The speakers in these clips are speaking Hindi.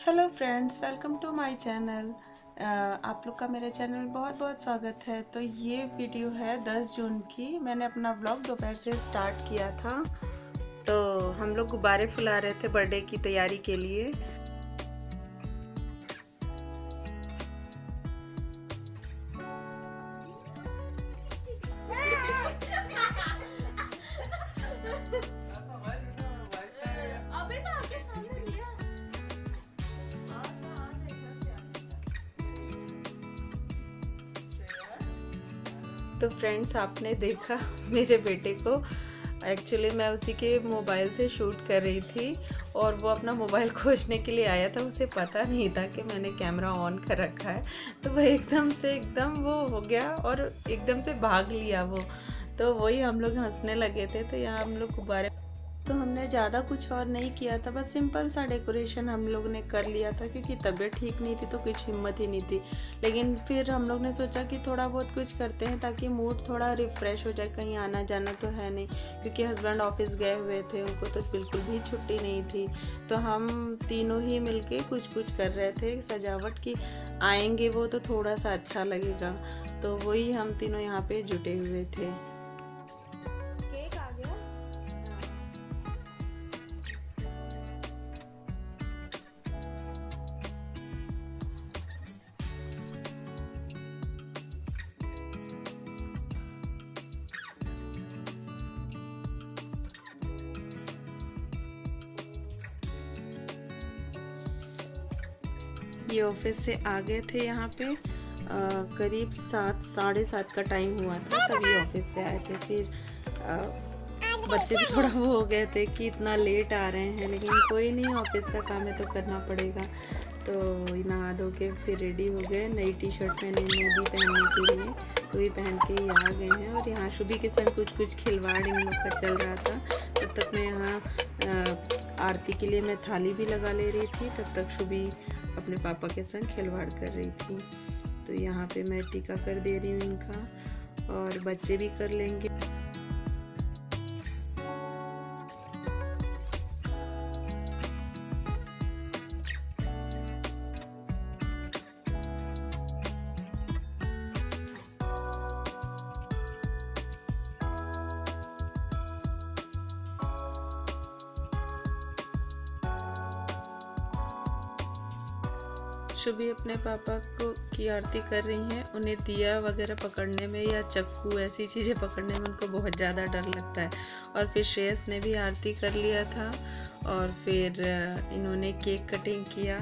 Hello friends, welcome to my channel. आप लोग का मेरे चैनल में बहुत बहुत स्वागत है। तो ये वीडियो है 10 जून की। मैंने अपना ब्लॉग दोपहर से स्टार्ट किया था। तो हम लोग गुब्बारे फुला रहे थे बर्थडे की तैयारी के लिए। तो फ्रेंड्स, आपने देखा मेरे बेटे को, एक्चुअली मैं उसी के मोबाइल से शूट कर रही थी और वो अपना मोबाइल खोजने के लिए आया था। उसे पता नहीं था कि मैंने कैमरा ऑन कर रखा है, तो वो एकदम वो हो गया और एकदम से भाग लिया वो। तो वही हम लोग हंसने लगे थे। तो यहाँ हम लोग गुब्बारे, तो हमने ज़्यादा कुछ और नहीं किया था, बस सिंपल सा डेकोरेशन हम लोग ने कर लिया था क्योंकि तबीयत ठीक नहीं थी तो कुछ हिम्मत ही नहीं थी। लेकिन फिर हम लोग ने सोचा कि थोड़ा बहुत कुछ करते हैं ताकि मूड थोड़ा रिफ़्रेश हो जाए। कहीं आना जाना तो है नहीं क्योंकि हस्बैंड ऑफिस गए हुए थे, उनको तो बिल्कुल भी छुट्टी नहीं थी। तो हम तीनों ही मिलके कुछ कुछ कर रहे थे सजावट की। आएंगे वो तो थोड़ा सा अच्छा लगेगा, तो वही हम तीनों यहाँ पे जुटे हुए थे। ये ऑफिस से आ गए थे यहाँ पे करीब 7 साढ़े 7 का टाइम हुआ था, तभी ऑफिस से आए थे। फिर बच्चे भी थोड़ा वो हो गए थे कि इतना लेट आ रहे हैं, लेकिन कोई नहीं, ऑफिस का काम है तो करना पड़ेगा। तो नहा धो के फिर रेडी हो गए। नई टी शर्ट मैंने भी पहनने के लिए, तो ये पहन के ही आ गए हैं। और यहाँ शुभी के संग कुछ खिलवाड़ इन लोग का चल रहा था। तब तक मैं यहाँ आरती के लिए मैं थाली भी लगा ले रही थी, तब तक शुभी अपने पापा के संग खिलवाड़ कर रही थी। तो यहाँ पे मैं टीका कर दे रही हूँ इनका, और बच्चे भी कर लेंगे। शुभी अपने पापा को की आरती कर रही हैं। उन्हें दिया वगैरह पकड़ने में या चक्कू ऐसी चीज़ें पकड़ने में उनको बहुत ज़्यादा डर लगता है। और फिर श्रेयस ने भी आरती कर लिया था और फिर इन्होंने केक कटिंग किया।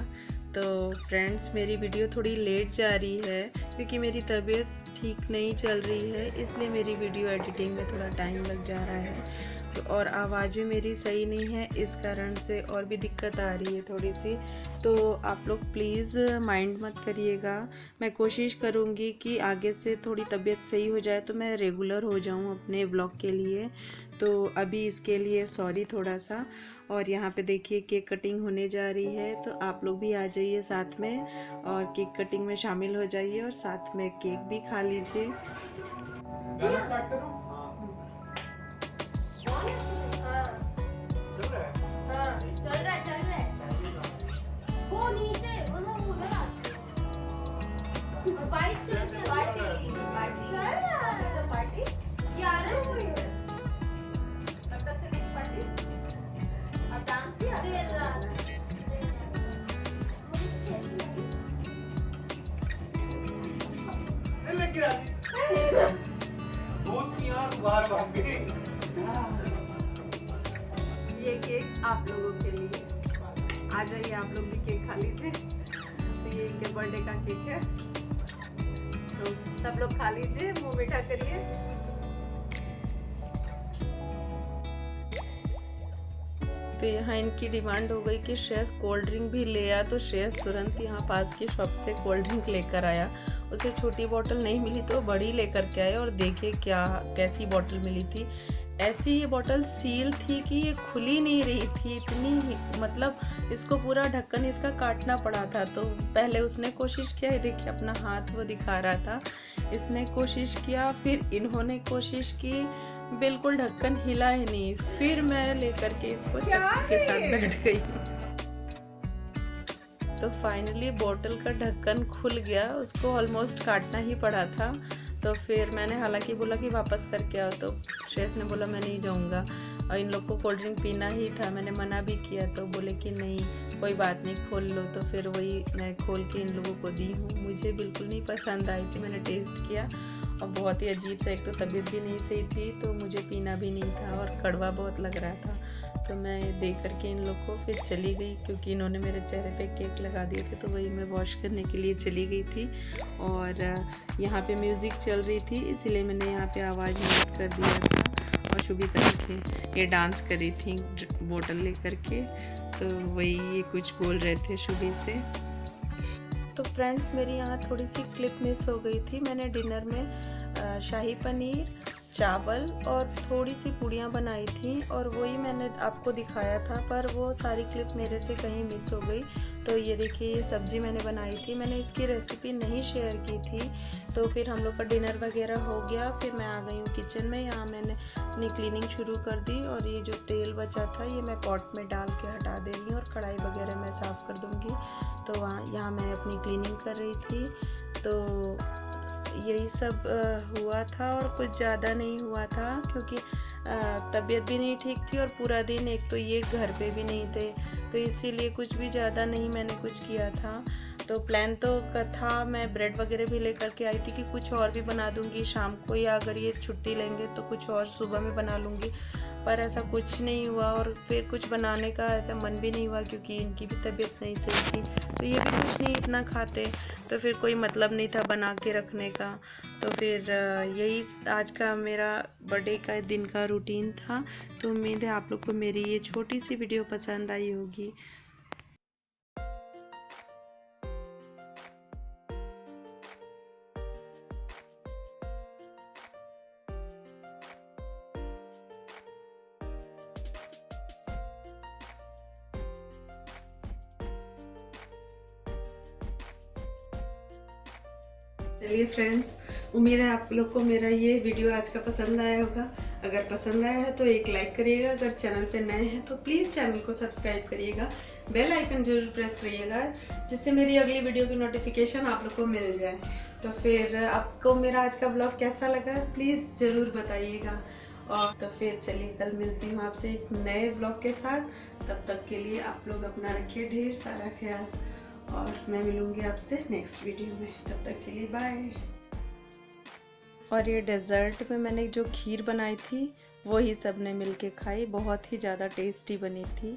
तो फ्रेंड्स, मेरी वीडियो थोड़ी लेट जा रही है क्योंकि मेरी तबीयत ठीक नहीं चल रही है, इसलिए मेरी वीडियो एडिटिंग में थोड़ा टाइम लग जा रहा है। और आवाज़ भी मेरी सही नहीं है, इस कारण से और भी दिक्कत आ रही है थोड़ी सी। तो आप लोग प्लीज़ माइंड मत करिएगा। मैं कोशिश करूँगी कि आगे से थोड़ी तबीयत सही हो जाए तो मैं रेगुलर हो जाऊँ अपने व्लॉग के लिए। तो अभी इसके लिए सॉरी थोड़ा सा। और यहाँ पे देखिए केक कटिंग होने जा रही है, तो आप लोग भी आ जाइए साथ में और केक कटिंग में शामिल हो जाइए और साथ में केक भी खा लीजिए। ये केक आप लोगों के लिए, आ जाइए आप लोग भी केक खा लीजिए। तो ये इनके बर्थडे का केक है, तो सब लोग खा लीजिए, मुंह मीठा करिए। तो यहाँ इनकी डिमांड हो गई कि श्रेयस कोल्ड ड्रिंक भी ले आ, तो श्रेयस तुरंत यहाँ पास की शॉप से कोल्ड ड्रिंक लेकर आया। उसे छोटी बोतल नहीं मिली तो बड़ी लेकर के आया, और देखिए कैसी बोतल मिली थी। ऐसी ये बोतल सील थी कि ये खुली नहीं रही थी, इतनी मतलब इसको पूरा ढक्कन इसका काटना पड़ा था। तो पहले उसने कोशिश किया, ये देखिए अपना हाथ वो दिखा रहा था, इसने कोशिश किया, फिर इन्होंने कोशिश की, बिल्कुल ढक्कन हिला ही नहीं। फिर मैं लेकर के इसको चक्कू के साथ बैठ गई। तो फाइनली बोतल का ढक्कन खुल गया, उसको ऑलमोस्ट काटना ही पड़ा था। तो फिर मैंने हालांकि बोला कि वापस करके आओ, तो श्रेयस ने बोला मैं नहीं जाऊँगा, और इन लोग को कोल्ड ड्रिंक पीना ही था। मैंने मना भी किया तो बोले कि नहीं कोई बात नहीं, खोल लो। तो फिर वही मैं खोल के इन लोगों को दी हूँ। मुझे बिल्कुल नहीं पसंद आई थी, मैंने टेस्ट किया और बहुत ही अजीब सा, एक तो तबीयत भी नहीं सही थी तो मुझे पीना भी नहीं था और कड़वा बहुत लग रहा था। तो मैं दे करके इन लोग को फिर चली गई, क्योंकि इन्होंने मेरे चेहरे पे केक लगा दिए थे, तो वही मैं वॉश करने के लिए चली गई थी। और यहाँ पे म्यूज़िक चल रही थी, इसीलिए मैंने यहाँ पे आवाज़ म्यूट कर दिया था। और शुभिता थे ये डांस कर रही थी बोतल ले करके, तो वही ये कुछ बोल रहे थे शुभी से। तो फ्रेंड्स मेरी यहाँ थोड़ी सी क्लिप मिस हो गई थी। मैंने डिनर में शाही पनीर, चावल और थोड़ी सी पूड़ियाँ बनाई थी, और वही मैंने आपको दिखाया था, पर वो सारी क्लिप मेरे से कहीं मिस हो गई। तो ये देखिए ये सब्ज़ी मैंने बनाई थी, मैंने इसकी रेसिपी नहीं शेयर की थी। तो फिर हम लोग का डिनर वगैरह हो गया, फिर मैं आ गई हूँ किचन में। यहाँ मैंने अपनी क्लीनिंग शुरू कर दी, और ये जो तेल बचा था ये मैं पॉट में डाल के हटा दे रही हूँ, और कढ़ाई वगैरह मैं साफ़ कर दूँगी। तो यहाँ मैं अपनी क्लीनिंग कर रही थी। तो यही सब हुआ था, और कुछ ज़्यादा नहीं हुआ था, क्योंकि तबीयत भी नहीं ठीक थी, और पूरा दिन एक तो ये घर पे भी नहीं थे, तो इसीलिए कुछ भी ज़्यादा नहीं मैंने कुछ किया था। तो प्लान तो था, मैं ब्रेड वगैरह भी लेकर के आई थी कि कुछ और भी बना दूंगी शाम को, या अगर ये छुट्टी लेंगे तो कुछ और सुबह में बना लूँगी, पर ऐसा कुछ नहीं हुआ। और फिर कुछ बनाने का ऐसा मन भी नहीं हुआ, क्योंकि इनकी भी तबीयत नहीं सही थी, तो ये भी कुछ नहीं इतना खाते, तो फिर कोई मतलब नहीं था बना के रखने का। तो फिर यही आज का मेरा बर्थडे का दिन का रूटीन था। तो उम्मीद है आप लोग को मेरी ये छोटी सी वीडियो पसंद आई होगी। चलिए फ्रेंड्स, उम्मीद है आप लोग को मेरा ये वीडियो आज का पसंद आया होगा। अगर पसंद आया है तो एक लाइक करिएगा, अगर चैनल पे नए हैं तो प्लीज़ चैनल को सब्सक्राइब करिएगा, बेल आइकन जरूर प्रेस करिएगा, जिससे मेरी अगली वीडियो की नोटिफिकेशन आप लोग को मिल जाए। तो फिर आपको मेरा आज का ब्लॉग कैसा लगा प्लीज़ ज़रूर बताइएगा। और तो फिर चलिए कल मिलती हूँ आपसे एक नए ब्लॉग के साथ। तब तक के लिए आप लोग अपना रखिए ढेर सारा ख्याल, और मैं मिलूँगी आपसे नेक्स्ट वीडियो में। तब तक के लिए बाय। और ये डेज़र्ट में मैंने जो खीर बनाई थी वही सब ने मिलके खाई, बहुत ही ज़्यादा टेस्टी बनी थी।